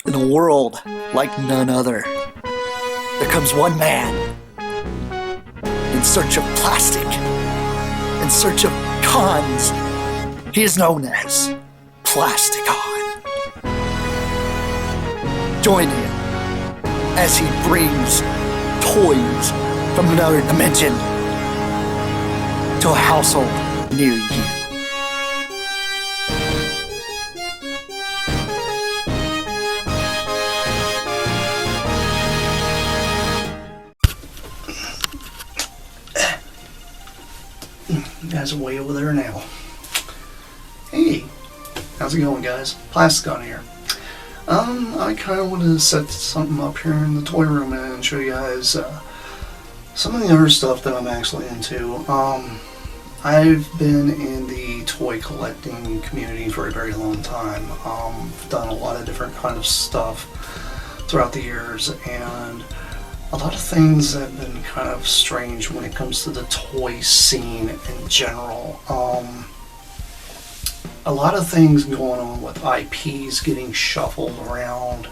In a world like none other, there comes one man in search of plastic, in search of cons. He is known as Plasticon. Join him as he brings toys from another dimension to a household near you. You guys are way over there now. Hey, how's it going, guys? Plasticon here. I kind of wanted to set something up here in the toy room and show you guys some of the other stuff that I'm actually into. I've been in the toy collecting community for a very long time. I've done a lot of different kind of stuff throughout the years, and a lot of things have been kind of strange when it comes to the toy scene in general. A lot of things going on with IPs getting shuffled around,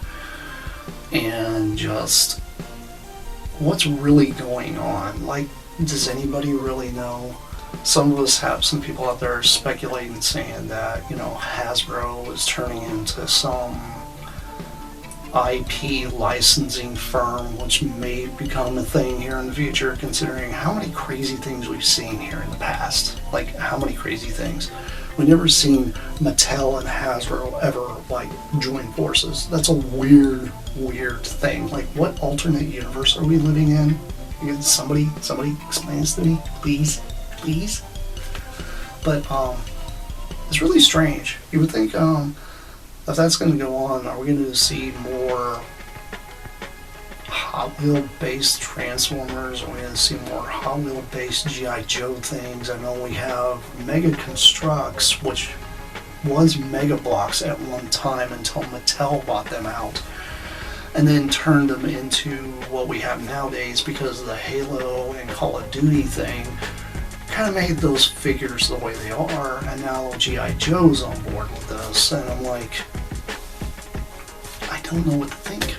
and just what's really going on. Like, does anybody really know? Some of us have some people out there speculating, saying that, you know, Hasbro is turning into some IP licensing firm, which may become a thing here in the future, considering how many crazy things we've seen here in the past. Like, how many crazy things. We've never seen Mattel and Hasbro ever, like, join forces. That's a weird, weird thing. Like, what alternate universe are we living in? Somebody explain this to me, please, please. But, it's really strange. You would think, if that's going to go on, are we going to see more Hot Wheel based Transformers? Are we going to see more Hot Wheel based G.I. Joe things? I know we have Mega Constructs, which was Mega Blocks at one time until Mattel bought them out and then turned them into what we have nowadays, because of the Halo and Call of Duty thing kind of made those figures the way they are, and now G.I. Joe's on board with this, and I'm like, I don't know what to think.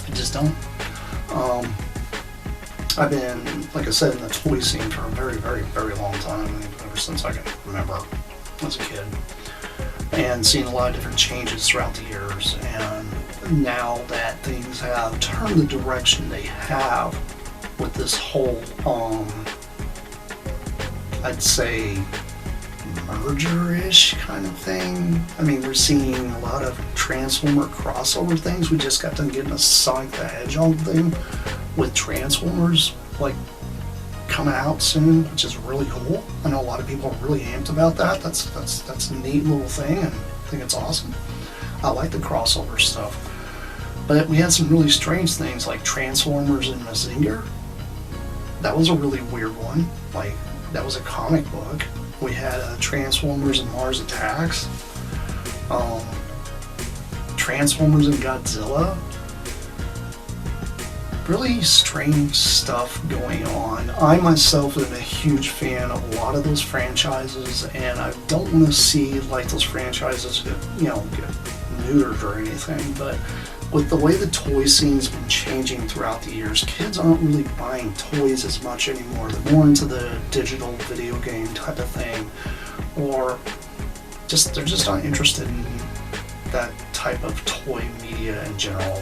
I just don't. I've been, like I said, in the toy scene for a very, very, very long time, ever since I can remember as a kid, and seen a lot of different changes throughout the years, and now that things have turned the direction they have with this whole, I'd say, merger-ish kind of thing. I mean, we're seeing a lot of Transformer crossover things. We just got done getting a Sonic the Hedgehog thing with Transformers, like, coming out soon, which is really cool. I know a lot of people are really amped about that. That's a neat little thing, and I think it's awesome. I like the crossover stuff. But we had some really strange things, like Transformers and Mazinger. That was a really weird one. Like, that was a comic book. We had Transformers and Mars Attacks, Transformers and Godzilla. Really strange stuff going on. I myself am a huge fan of a lot of those franchises, and I don't want to see, like, those franchises get neutered or anything, but with the way the toy scene's been changing throughout the years, kids aren't really buying toys as much anymore. They're more into the digital video game type of thing, or they're just not interested in that type of toy media in general.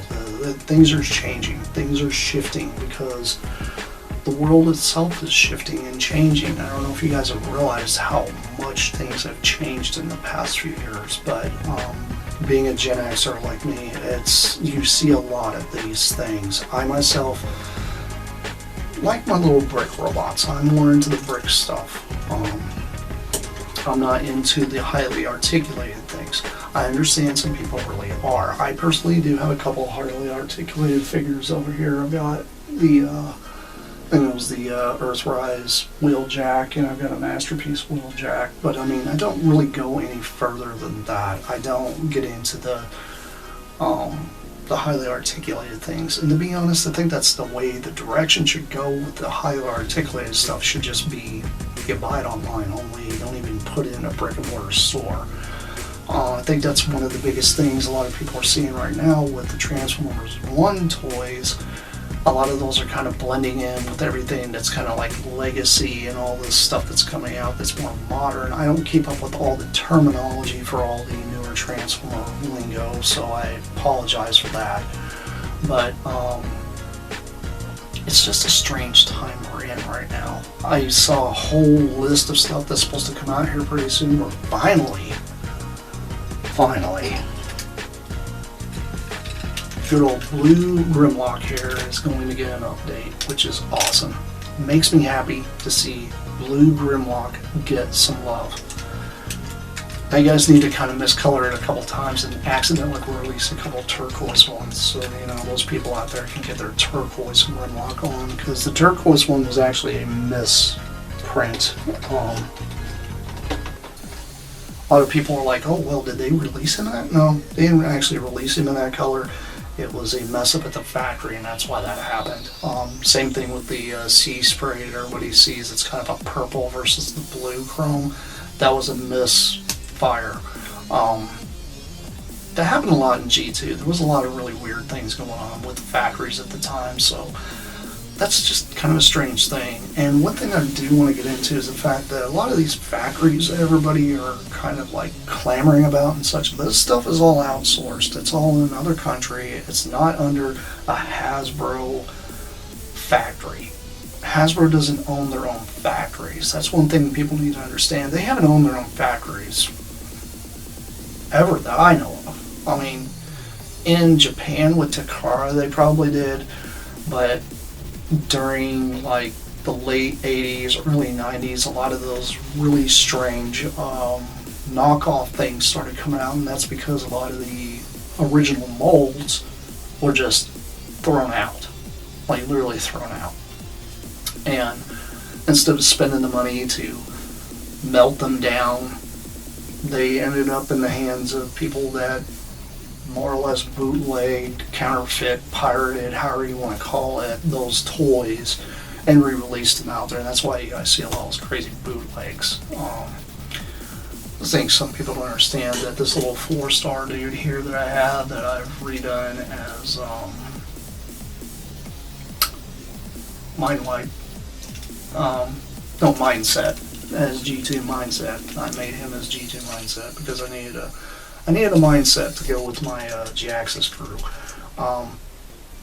Things are changing, things are shifting, because the world itself is shifting and changing. I don't know if you guys have realized how much things have changed in the past few years, but being a Gen Xer like me, you see a lot of these things. I myself like my little brick robots. I'm more into the brick stuff. I'm not into the highly articulated things. I understand some people really are. I personally do have a couple highly articulated figures over here. I've got the Earthrise Wheeljack, and I've got a Masterpiece Wheeljack, but I mean, I don't really go any further than that. I don't get into the highly articulated things, and to be honest, I think that's the way the direction should go with the highly articulated stuff. Should just be, you buy it online only, don't even put it in a brick and mortar store. I think that's one of the biggest things a lot of people are seeing right now with the Transformers 1 toys. A lot of those are kind of blending in with everything that's kind of like legacy and all this stuff that's coming out that's more modern. I don't keep up with all the terminology for all the newer Transformer lingo, so I apologize for that. But it's just a strange time we're in right now. I saw a whole list of stuff that's supposed to come out here pretty soon, but finally, good old blue Grimlock here is going to get an update, which is awesome. Makes me happy to see blue Grimlock get some love. Now you guys need to kind of miscolor it a couple times and accidentally release a couple turquoise ones, so you know those people out there can get their turquoise Grimlock on, because the turquoise one was actually a misprint. A lot of people are like, oh well, did they release him in that? No, they didn't actually release him in that color. It was a mess up at the factory, and that's why that happened. Same thing with the Sea Spray. Everybody sees it's kind of a purple versus the blue chrome. That was a misfire. That happened a lot in G2. There was a lot of really weird things going on with the factories at the time, so that's just kind of a strange thing. And one thing I do want to get into is the fact that a lot of these factories that everybody are kind of like clamoring about and such, this stuff is all outsourced. It's all in another country. It's not under a Hasbro factory. Hasbro doesn't own their own factories. That's one thing people need to understand. They haven't owned their own factories ever that I know of. I mean, in Japan with Takara they probably did, but during like the late 80s, early 90s, a lot of those really strange knockoff things started coming out, and that's because a lot of the original molds were just thrown out, like literally thrown out. And instead of spending the money to melt them down, they ended up in the hands of people that more or less bootlegged, counterfeit, pirated, however you want to call it, those toys and re-released them out there. And that's why you guys see a lot of those crazy bootlegs. I think some people don't understand that this little 4-star dude here that I have that I've redone as Mindset, as G2 Mindset. I made him as G2 Mindset because I needed a mindset to go with my G-Axis crew.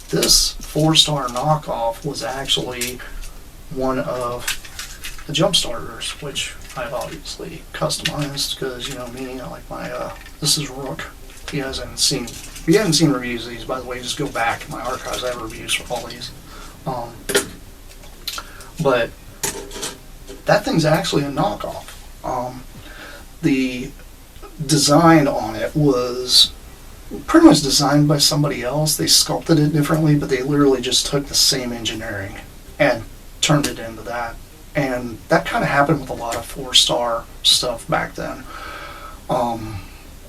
This 4-star knockoff was actually one of the jump starters, which I've obviously customized because, you know me, I like my, this is Rook. If you haven't seen reviews of these, by the way, just go back in my archives. I have reviews for all these. But that thing's actually a knockoff. The design on it was pretty much designed by somebody else. They sculpted it differently, but they literally just took the same engineering and turned it into that. And that kind of happened with a lot of 4-star stuff back then. A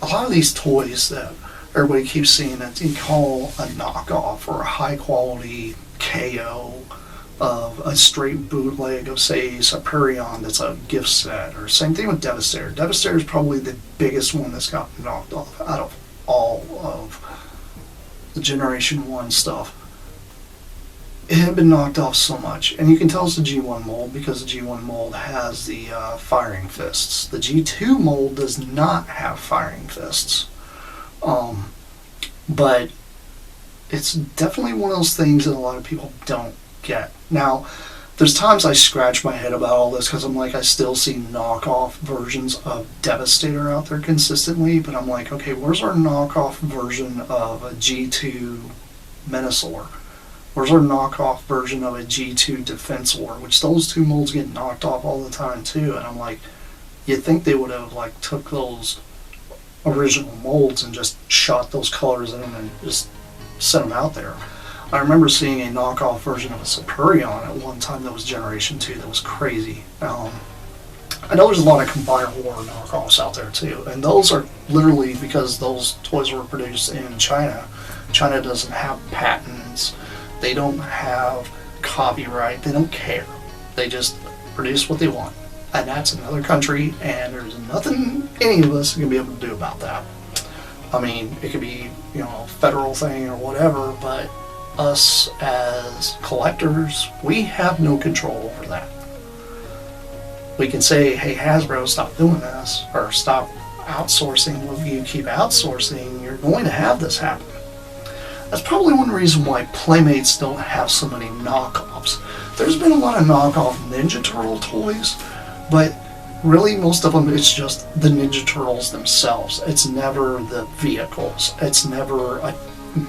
lot of these toys that everybody keeps seeing that you call a knockoff or a high quality KO of a straight bootleg of, say, Superion that's a gift set, or same thing with Devastator. Devastator is probably the biggest one that's got knocked off out of all of the Generation 1 stuff. It had been knocked off so much, and you can tell it's the G1 mold because the G1 mold has the firing fists. The G2 mold does not have firing fists, but it's definitely one of those things that a lot of people don't get. Now, there's times I scratch my head about all this because I'm like, I still see knockoff versions of Devastator out there consistently, but I'm like, okay, where's our knockoff version of a G2 Menasor? Where's our knockoff version of a G2 Defensor? Which those two molds get knocked off all the time too, and I'm like, you'd think they would have like took those original molds and just shot those colors in them and just sent them out there. I remember seeing a knockoff version of a Superion at one time that was Generation 2 that was crazy. I know there's a lot of Combiner War knockoffs out there too, and those are literally because those toys were produced in China. China doesn't have patents, they don't have copyright, they don't care. They just produce what they want. And that's another country, and there's nothing any of us are going to be able to do about that. I mean, it could be, a federal thing or whatever, but us as collectors, we have no control over that. We can say, hey, Hasbro, stop doing this, or stop outsourcing. Well, if you keep outsourcing, you're going to have this happen. That's probably one reason why Playmates don't have so many knockoffs. There's been a lot of knockoff Ninja Turtle toys, but really most of them, it's just the Ninja Turtles themselves. It's never the vehicles. It's never a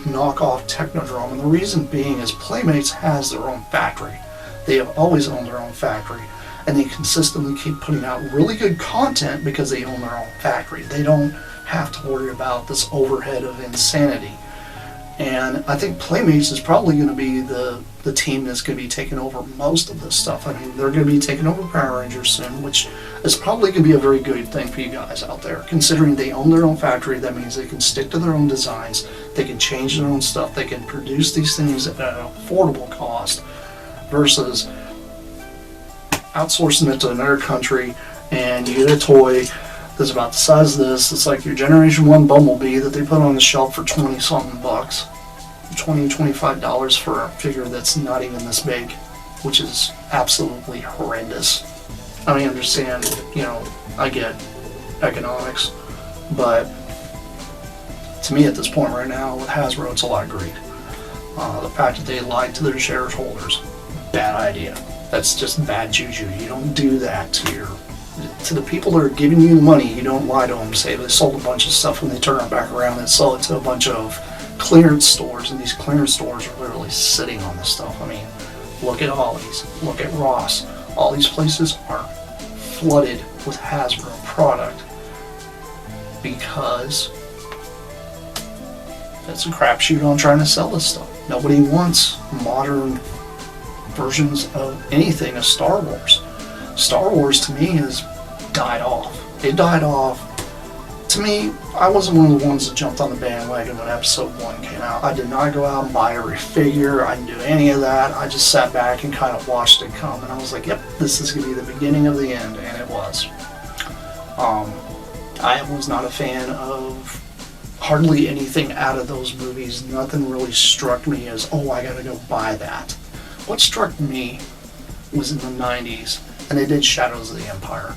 knockoff Technodrome. And the reason being is Playmates has their own factory. They have always owned their own factory. And they consistently keep putting out really good content because they own their own factory. They don't have to worry about this overhead of insanity. And I think Playmates is probably going to be the team that's going to be taking over most of this stuff. I mean, they're going to be taking over Power Rangers soon, which is probably going to be a very good thing for you guys out there. Considering they own their own factory, that means they can stick to their own designs, they can change their own stuff, they can produce these things at an affordable cost versus outsourcing it to another country and you get a toy that's about the size of this. It's like your Generation 1 Bumblebee that they put on the shelf for 20 something bucks. $20, $25 for a figure that's not even this big, which is absolutely horrendous. I mean, I understand, I get economics, but to me at this point right now with Hasbro, it's a lot of greed. The fact that they lied to their shareholders, bad idea. That's just bad juju. You don't do that to the people that are giving you the money. You don't lie to them. Say they sold a bunch of stuff when they turn it back around and sell it to a bunch of clearance stores, and these clearance stores are literally sitting on this stuff. I mean, look at Ollie's, look at Ross. All these places are flooded with Hasbro product because it's a crapshoot on trying to sell this stuff. Nobody wants modern versions of anything of Star Wars. Star Wars to me has died off. It died off. To me, I wasn't one of the ones that jumped on the bandwagon when Episode 1 came out. I did not go out and buy every figure. I didn't do any of that. I just sat back and kind of watched it come, and I was like, yep, this is going to be the beginning of the end, and it was. I was not a fan of hardly anything out of those movies. Nothing really struck me as, oh, I got to go buy that. What struck me was in the 90s, and they did Shadows of the Empire.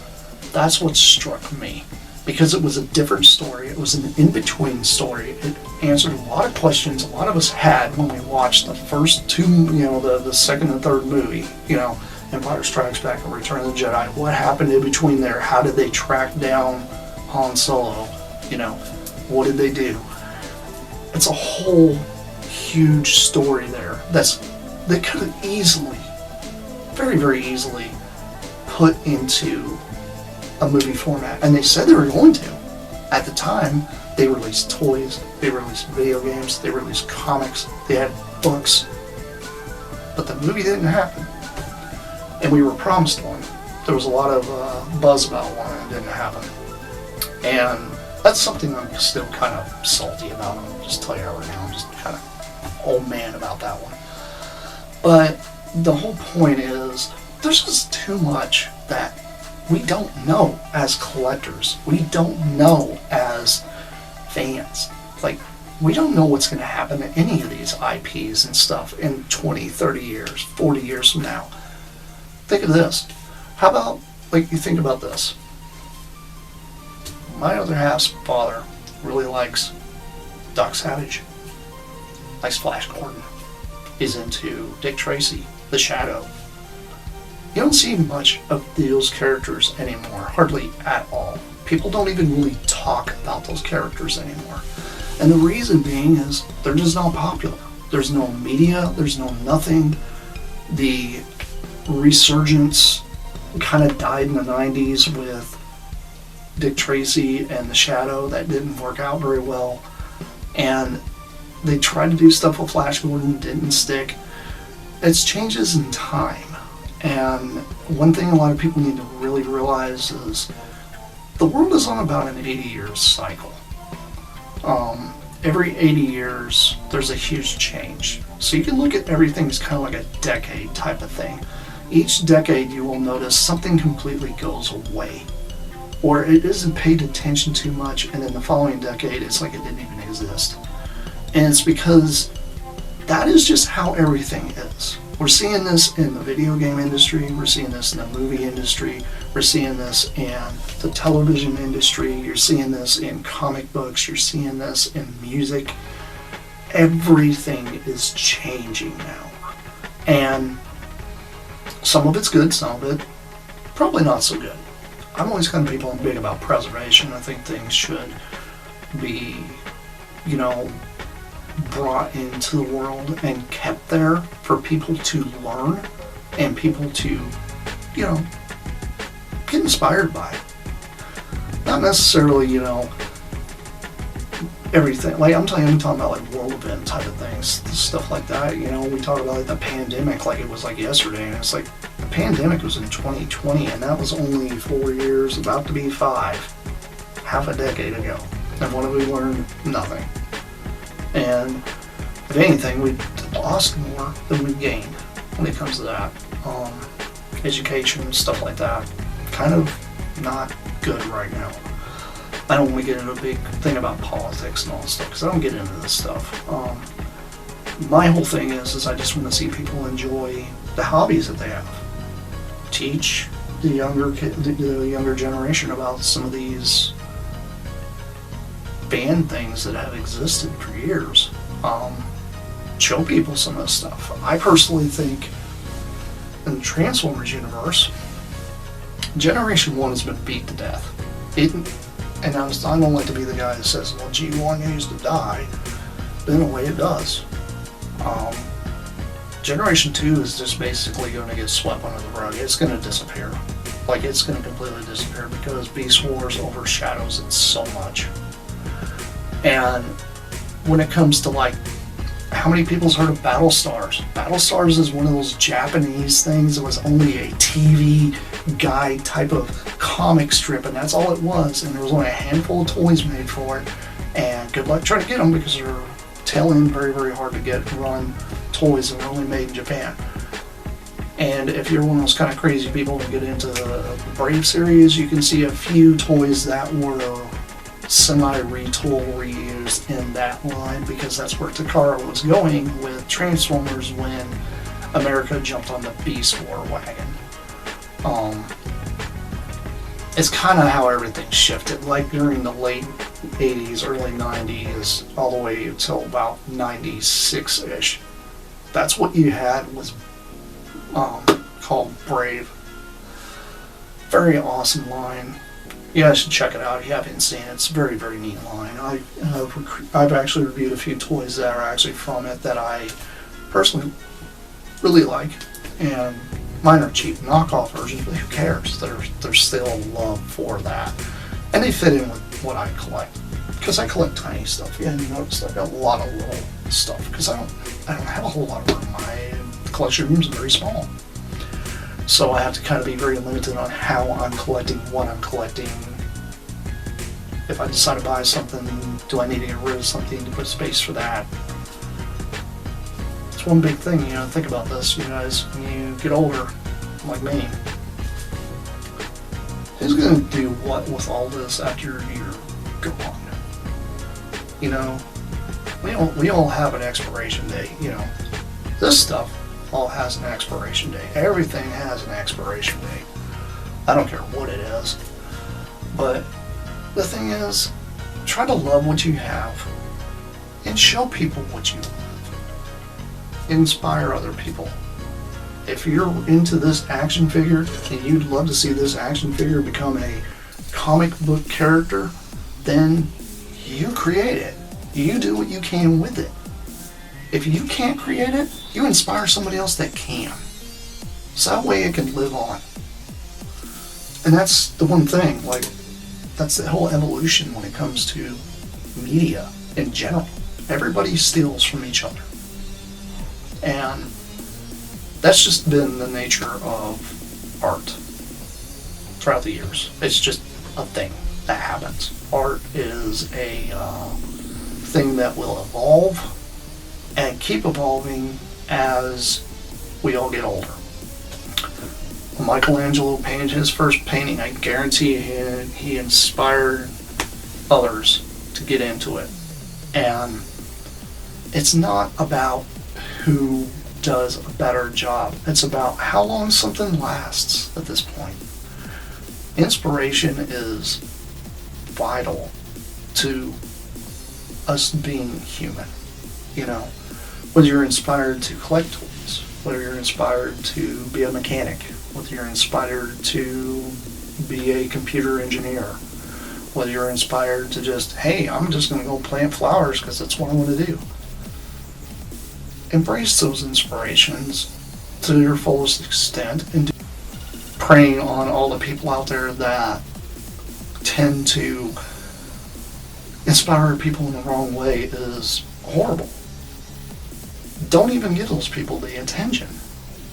That's what struck me, because it was a different story. It was an in-between story. It answered a lot of questions a lot of us had when we watched the first two, the second and third movie, Empire Strikes Back and Return of the Jedi. What happened in between there? How did they track down Han Solo? What did they do? It's a whole huge story there. They could have easily, very, very easily, put into a movie format, and they said they were going to. At the time, they released toys, they released video games, they released comics, they had books, but the movie didn't happen. And we were promised one. There was a lot of buzz about one, and it didn't happen. And that's something I'm still kind of salty about. I'll just tell you right now, I'm just kind of old man about that one. But the whole point is, there's just too much that we don't know as collectors. We don't know as fans. Like, we don't know what's going to happen to any of these IPs and stuff in 20, 30 years, 40 years from now. Think of this. How about, you think about this. My other half's father really likes Doc Savage, likes Flash Gordon, is into Dick Tracy, The Shadow. You don't see much of those characters anymore, hardly at all. People don't even really talk about those characters anymore. And the reason being is they're just not popular. There's no media, there's no nothing. The resurgence kind of died in the 90s with Dick Tracy and The Shadow. That didn't work out very well. And they tried to do stuff with Flash Gordon, didn't stick. It's changes in time. And one thing a lot of people need to really realize is the world is on about an 80-year cycle. Every 80 years, there's a huge change. So you can look at everything as kind of like a decade type of thing. each decade you will notice something completely goes away, or it isn't paid attention too much, and then the following decade it's like it didn't even exist. And it's because that is just how everything is. We're seeing this in the video game industry, we're seeing this in the movie industry, we're seeing this in the television industry, you're seeing this in comic books, you're seeing this in music. Everything is changing now. And some of it's good, some of it probably not so good. I'm always kind of people big about preservation. I think things should be, brought into the world and kept there for people to learn and people to, get inspired by. Not necessarily, everything. Like I'm talking about like world event type of things, stuff like that. We talk about like the pandemic like it was like yesterday, and it's like the pandemic was in 2020, and that was only 4 years, about to be 5, half a decade ago. And what have we learned? Nothing. And if anything, we've lost more than we've gained when it comes to that. Education and stuff like that, kind of not good right now. I don't want to get into a big thing about politics and all this stuff, because I don't get into this stuff. My whole thing is I just want to see people enjoy the hobbies that they have. Teach the younger generation about some of these banned things that have existed for years. Show people some of this stuff. I personally think in the Transformers universe, Generation 1 has been beat to death. And I don't like to be the guy that says, well, G1 needs to die, but in a way it does. Generation 2 is just basically going to get swept under the rug. It's going to disappear. Like, it's going to completely disappear because Beast Wars overshadows it so much. And when it comes to, like, how many people's heard of Battlestars? Battlestars is one of those Japanese things. It was only a TV guide type of comic strip, and that's all it was. And there was only a handful of toys made for it. And good luck trying to get them, because they're tail end very, very hard to get run toys, and they're only made in Japan. And if you're one of those kind of crazy people who get into the Brave series, you can see a few toys that were semi-retool reused in that line, because that's where Takara was going with Transformers when America jumped on the Beast War wagon. It's kind of how everything shifted, like during the late 80s, early 90s, all the way until about 96-ish. That's what you had was called Brave. Very awesome line. You guys should check it out if you haven't seen it. It's a very, very neat line. I've actually reviewed a few toys that are actually from it that I personally really like, and mine are cheap knockoff versions, but who cares? There's still love for that, and they fit in with what I collect, because I collect tiny stuff. Yeah, you notice I've got a lot of little stuff because I don't have a whole lot of room. My collection room is very small. So I have to kind of be very limited on how I'm collecting, what I'm collecting. If I decide to buy something, do I need to get rid of something to put space for that? It's one big thing, think about this, you guys, when you get older, like me. Who's going to do what with all this after you're gone? We all have an expiration date, This stuff all has an expiration date. Everything has an expiration date. I don't care what it is. But the thing is, try to love what you have and show people what you love. Inspire other people. If you're into this action figure and you'd love to see this action figure become a comic book character, then you create it. You do what you can with it. If you can't create it, you inspire somebody else that can. So that way it can live on. And that's the one thing, that's the whole evolution when it comes to media in general. Everybody steals from each other. And that's just been the nature of art throughout the years. It's just a thing that happens. Art is a thing that will evolve and keep evolving as we all get older. Michelangelo painted his first painting, I guarantee he inspired others to get into it. And it's not about who does a better job. It's about how long something lasts at this point. Inspiration is vital to us being human. You know, whether you're inspired to collect toys, whether you're inspired to be a mechanic, whether you're inspired to be a computer engineer, whether you're inspired to just, hey, I'm just going to go plant flowers because that's what I want to do. Embrace those inspirations to your fullest extent, and preying on all the people out there that tend to inspire people in the wrong way is horrible. Don't even give those people the attention.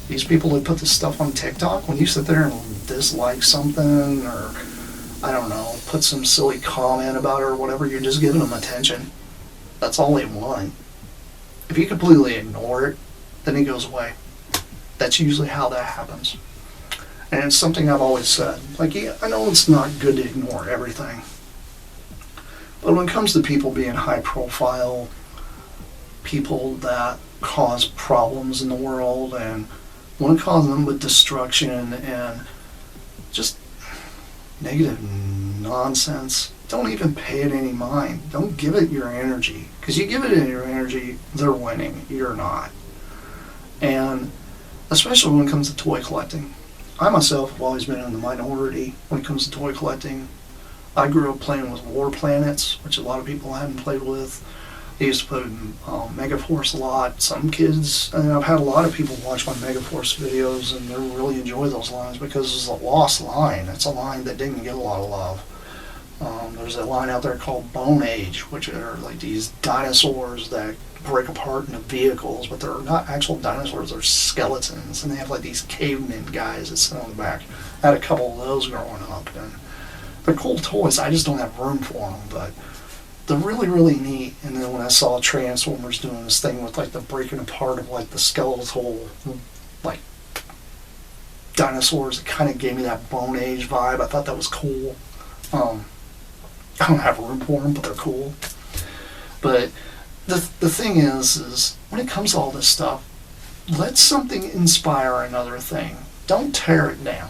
These people that put this stuff on TikTok, when you sit there and dislike something, or I don't know, put some silly comment about it or whatever, you're just giving them attention. That's all they want. If you completely ignore it, then it goes away. That's usually how that happens. And it's something I've always said. Like, yeah, I know it's not good to ignore everything. But when it comes to people being high profile, people that cause problems in the world and want to cause them with destruction and just negative nonsense, don't even pay it any mind. Don't give it your energy. Because you give it your energy, they're winning. You're not. And especially when it comes to toy collecting. I myself have always been in the minority when it comes to toy collecting. I grew up playing with War Planets, which a lot of people hadn't played with. I used to play with Megaforce a lot. Some kids, and I've had a lot of people watch my Megaforce videos and they really enjoy those lines because it's a lost line. It's a line that didn't get a lot of love. There's a line out there called Bone Age, which are like these dinosaurs that break apart into vehicles, but they're not actual dinosaurs, they're skeletons, and they have like these cavemen guys that sit on the back. I had a couple of those growing up, and they're cool toys. I just don't have room for them, but they're really, really neat. And then when I saw Transformers doing this thing with like the breaking apart of like the skeletal like dinosaurs, it kind of gave me that Bone Age vibe. I thought that was cool. I don't have room for them, but they're cool. But the thing is when it comes to all this stuff, let something inspire another thing. Don't tear it down.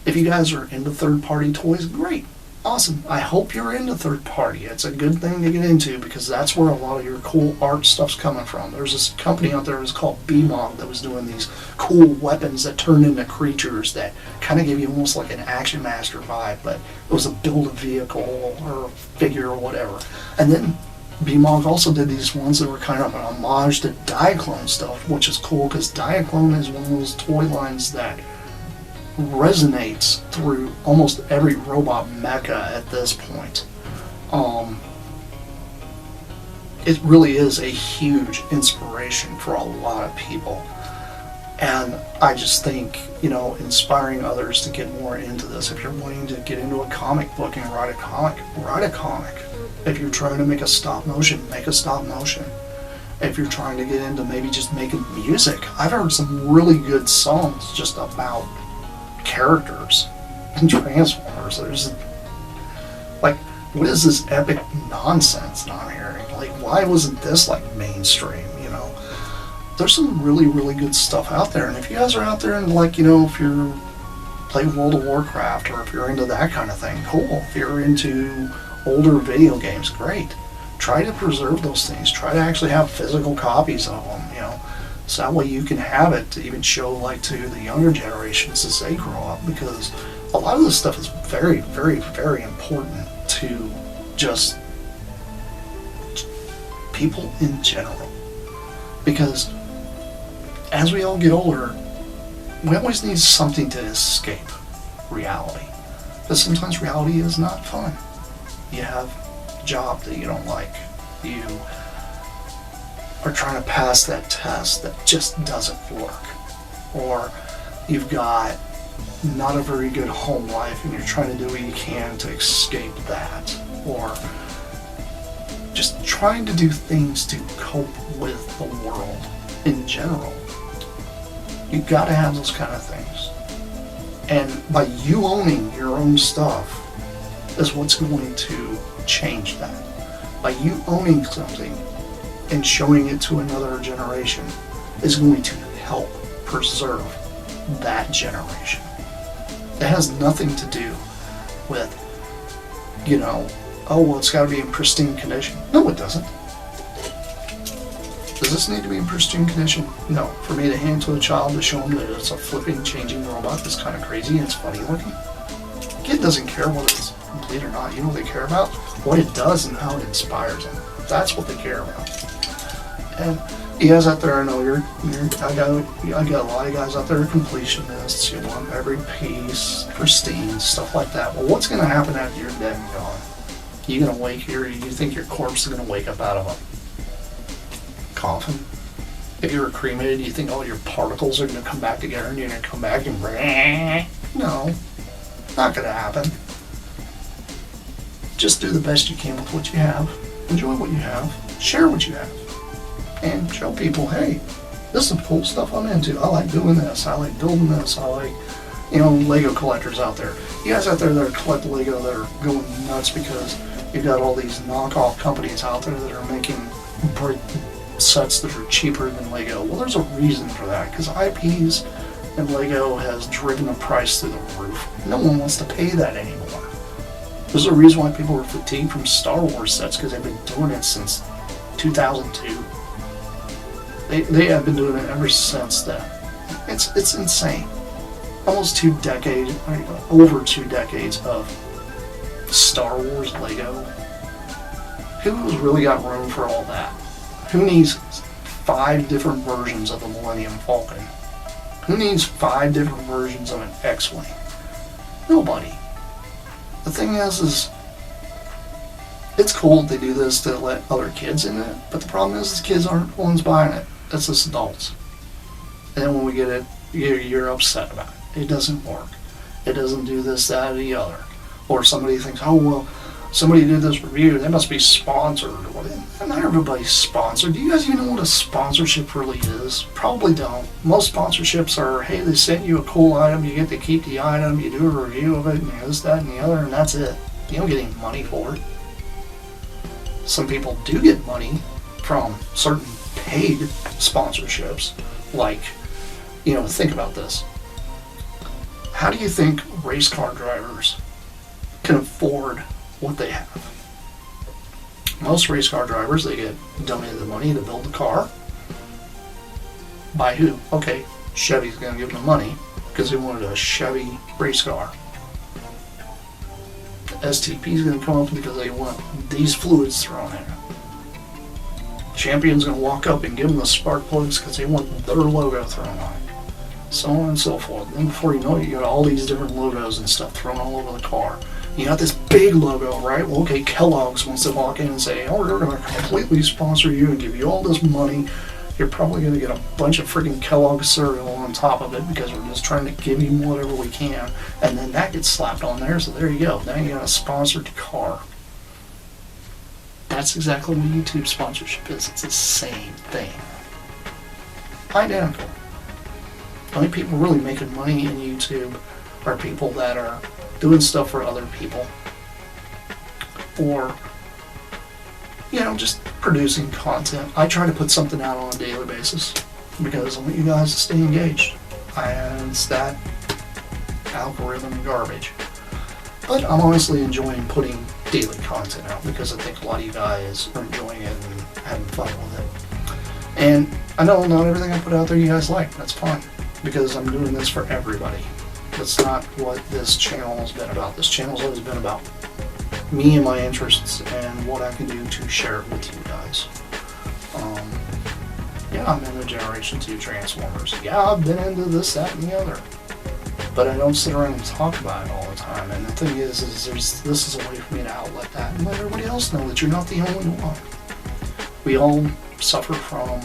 If you guys are into third-party toys, great. Awesome. I hope you're into third-party. It's a good thing to get into because that's where a lot of your cool art stuff's coming from. There's this company out there that's called BMOG that was doing these cool weapons that turned into creatures that kind of give you almost like an Action Master vibe, but it was a build-a-vehicle or a figure or whatever. And then BMOG also did these ones that were kind of an homage to Diaclone stuff, which is cool because Diaclone is one of those toy lines that resonates through almost every robot mecha at this point. It really is a huge inspiration for a lot of people. And I just think, inspiring others to get more into this. If you're wanting to get into a comic book and write a comic, write a comic. If you're trying to make a stop motion, make a stop motion. If you're trying to get into maybe just making music, I've heard some really good songs just about characters and Transformers. There's like, what is this epic nonsense that I'm hearing? Like, why wasn't this like mainstream? There's some really, really good stuff out there. And if you guys are out there and like, if you're playing World of Warcraft or if you're into that kind of thing, cool. If you're into older video games, great. Try to preserve those things. Try to actually have physical copies of them, so that way you can have it to even show like to the younger generations as they grow up, because a lot of this stuff is very, very, very important to just people in general. Because as we all get older, we always need something to escape reality. Because sometimes reality is not fun. You have a job that you don't like. You are trying to pass that test that just doesn't work. Or you've got not a very good home life and you're trying to do what you can to escape that. Or just trying to do things to cope with the world in general. You've got to have those kind of things. And by you owning your own stuff is what's going to change that. By you owning something and showing it to another generation is going to help preserve that generation. It has nothing to do with, oh, well, it's got to be in pristine condition. No, it doesn't. Does this need to be in pristine condition? No. For me to hand to a child to show them that it's a flipping, changing robot that's kind of crazy and it's funny looking, the kid doesn't care whether it's complete or not. You know what they care about? What it does and how it inspires them. That's what they care about. And you guys out there, I know I got a lot of guys out there who are completionists. You want every piece pristine, stuff like that. Well, what's going to happen after you're dead and gone? You going to wake here? You think your corpse is going to wake up out of a coffin? If you were cremated, you think all your particles are going to come back together and you're going to come back and no, not going to happen. Just do the best you can with what you have. Enjoy what you have. Share what you have. And show people, hey, this is some cool stuff I'm into. I like doing this. I like building this. I like, Lego collectors out there. You guys out there that collect Lego that are going nuts because you've got all these knockoff companies out there that are making brick sets that are cheaper than Lego. Well, there's a reason for that, because IPs and Lego has driven the price through the roof. No one wants to pay that anymore. There's a reason why people are fatigued from Star Wars sets, because they've been doing it since 2002. They have been doing it ever since then. It's insane. Almost 2 decades, over 2 decades of Star Wars Lego. Who's really got room for all that? Who needs 5 different versions of the Millennium Falcon? Who needs 5 different versions of an X-Wing? Nobody. The thing is it's cool that they do this to let other kids in it, but the problem is the kids aren't the ones buying it. It's us adults. And then when we get it, you're upset about it. It doesn't work. It doesn't do this, that, or the other. Or somebody thinks, oh, well, somebody did this review, they must be sponsored. Not everybody's sponsored. Do you guys even know what a sponsorship really is? Probably don't. Most sponsorships are, hey, they sent you a cool item, you get to keep the item, you do a review of it, and this, that, and the other, and that's it. You don't get any money for it. Some people do get money from certain paid sponsorships, like, think about this. How do you think race car drivers can afford what they have? Most race car drivers, they get donated the money to build the car. By who? Okay, Chevy's going to give them the money because they wanted a Chevy race car. STP's going to come up because they want these fluids thrown in. Champion's going to walk up and give them the spark plugs because they want their logo thrown on it. So on and so forth. Then before you know it, you got all these different logos and stuff thrown all over the car. You got this big logo, right? Well, okay, Kellogg's wants to walk in and say, oh, we're going to completely sponsor you and give you all this money. You're probably going to get a bunch of freaking Kellogg's cereal on top of it because we're just trying to give you whatever we can. And then that gets slapped on there, so there you go. Now you got a sponsored car. That's exactly what YouTube sponsorship is. It's the same thing. Identical. The only people really making money in YouTube are people that are doing stuff for other people, or just producing content. I try to put something out on a daily basis because I want you guys to stay engaged, and it's that algorithm garbage. But I'm honestly enjoying putting daily content out because I think a lot of you guys are enjoying it and having fun with it. And I know not everything I put out there you guys like. That's fine, because I'm doing this for everybody. That's not what this channel has been about. This channel's always been about me and my interests and what I can do to share it with you guys. Yeah, I'm into Generation 2 Transformers. Yeah, I've been into this, that, and the other. But I don't sit around and talk about it all the time. And the thing is this is a way for me to outlet that and let everybody else know that you're not the only one. We all suffer from,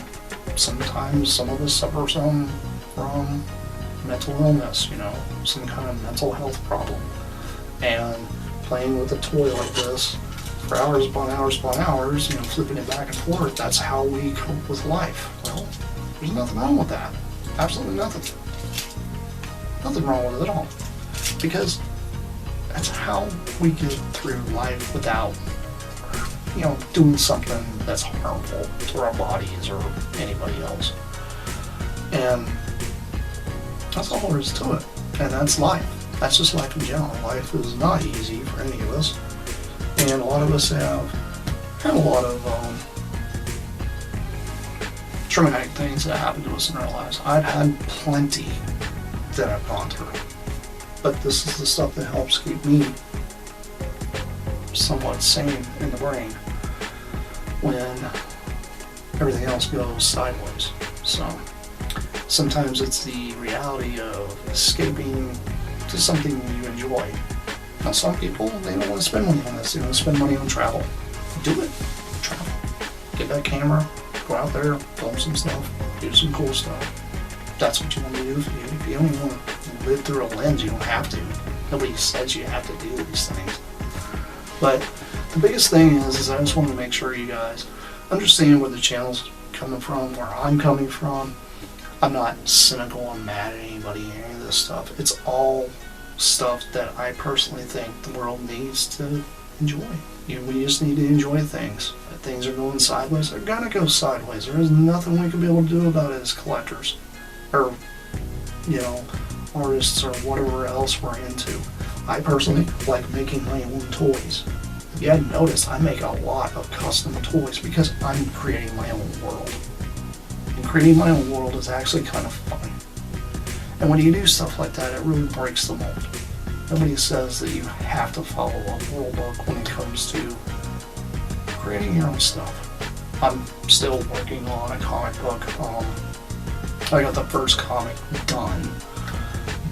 sometimes some of us suffer from mental illness, some kind of mental health problem. And playing with a toy like this for hours upon hours upon hours, flipping it back and forth, that's how we cope with life. Well, there's nothing wrong with that. Absolutely nothing. Nothing wrong with it at all. because that's how we get through life without, doing something that's harmful to our bodies or anybody else. And that's all there is to it. And that's life. That's just life in general. Life is not easy for any of us. And a lot of us have had a lot of traumatic things that happen to us in our lives. I've had plenty that I've gone through. But this is the stuff that helps keep me somewhat sane in the brain when everything else goes sideways. So sometimes it's the reality of escaping to something you enjoy. Now some people, they don't want to spend money on this. They want to spend money on travel. Do it. Travel. Get that camera. Go out there. Film some stuff. Do some cool stuff. That's what you want to do for you. If you don't want to live through a lens, you don't have to. Nobody says you have to do these things. But the biggest thing is I just want to make sure you guys understand where the channel's coming from, where I'm coming from. I'm not cynical or mad at anybody or any of this stuff. It's all stuff that I personally think the world needs to enjoy. We just need to enjoy things. If things are going sideways, they're gonna go sideways. There is nothing we can be able to do about it as collectors. Or, artists or whatever else we're into. I personally like making my own toys. If you hadn't noticed, I make a lot of custom toys because I'm creating my own world. And creating my own world is actually kind of fun. And when you do stuff like that, it really breaks the mold. Nobody says that you have to follow a rule book when it comes to creating your own stuff. I'm still working on a comic book. I got the first comic done,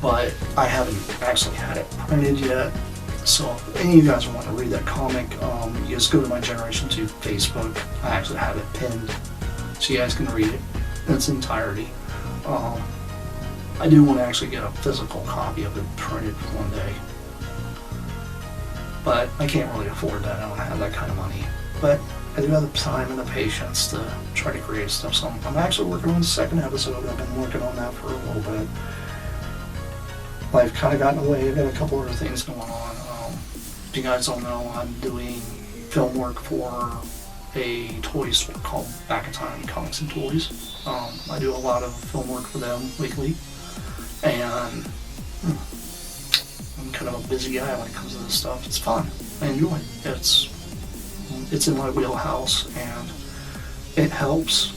but I haven't actually had it printed yet. So if any of you guys want to read that comic, you just go to my Generation 2 Facebook. I actually have it pinned so you guys can read it in its entirety. I do want to actually get a physical copy of it printed one day, but I can't really afford that. I don't have that kind of money. But I do have the time and the patience to try to create stuff. So I'm actually working on the second episode. I've been working on that for a little bit. Life kind of got in the way. I've got a couple other things going on. If you guys don't know, I'm doing film work for a toy store called Back in Time Comics and Toys. I do a lot of film work for them weekly. And I'm kind of a busy guy when it comes to this stuff. It's fun. I enjoy it. It's in my wheelhouse, and it helps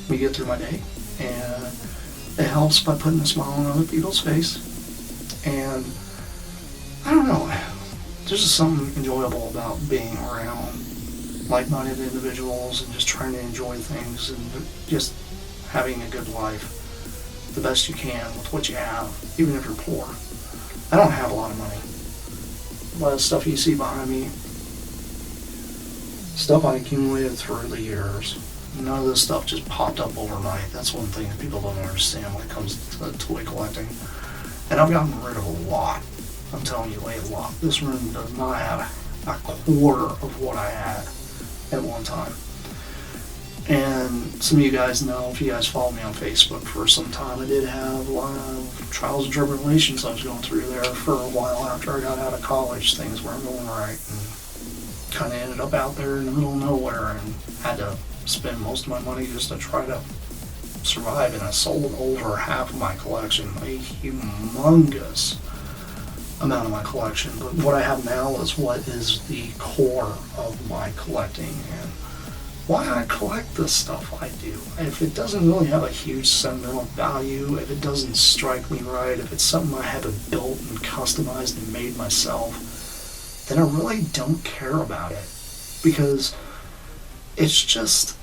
me get through my day, and it helps by putting a smile on other people's face. And I don't know, there's just something enjoyable about being around like-minded individuals and just trying to enjoy things and just having a good life the best you can with what you have, even if you're poor. I don't have a lot of money. A lot of stuff you see behind me, stuff I accumulated through the years. None of this stuff just popped up overnight. That's one thing that people don't understand when it comes to toy collecting. And I've gotten rid of a lot. I'm telling you, a lot. This room does not have a quarter of what I had at one time. And some of you guys know, if you guys follow me on Facebook for some time, I did have a lot of trials and tribulations I was going through there for a while after I got out of college. Things weren't going right, and kind of ended up out there in the middle of nowhere and had to spend most of my money just to try to survive. And I sold over half of my collection, a humongous amount of my collection. But what I have now is what is the core of my collecting and why I collect the stuff I do. If it doesn't really have a huge sentimental value, if it doesn't strike me right, if it's something I haven't built and customized and made myself, then I really don't care about it. Because it's just,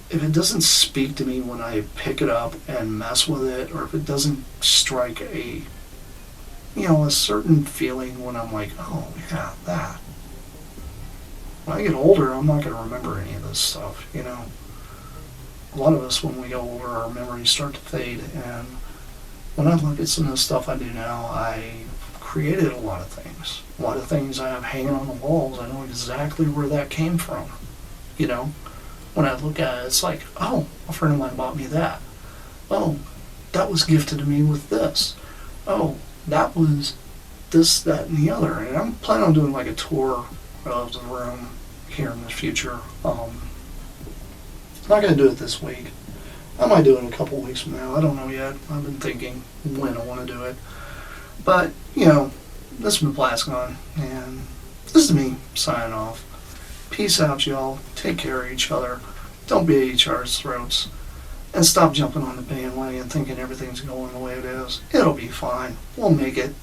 if it doesn't speak to me when I pick it up and mess with it, or if it doesn't strike a certain feeling when I'm like, oh yeah, that. When I get older, I'm not going to remember any of this stuff, A lot of us, when we go older, our memories start to fade, and when I look at some of the stuff I do now, I created a lot of things. A lot of things I have hanging on the walls, I know exactly where that came from, When I look at it, it's like, oh, a friend of mine bought me that. Oh, that was gifted to me with this. Oh, that was this, that, and the other. And I'm planning on doing like a tour of the room here in the future. I'm not going to do it this week. I might do it in a couple weeks from now. I don't know yet. I've been thinking when I want to do it. But, you know, this has been Plasticon, and this is me signing off. Peace out, y'all. Take care of each other. Don't be at each other's throats. And stop jumping on the bandwagon thinking everything's going the way it is. It'll be fine. We'll make it.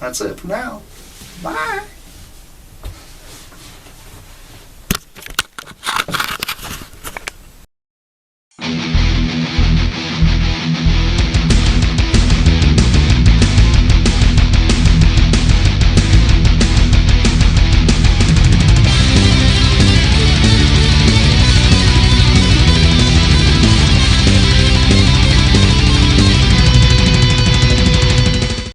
That's it for now. Bye.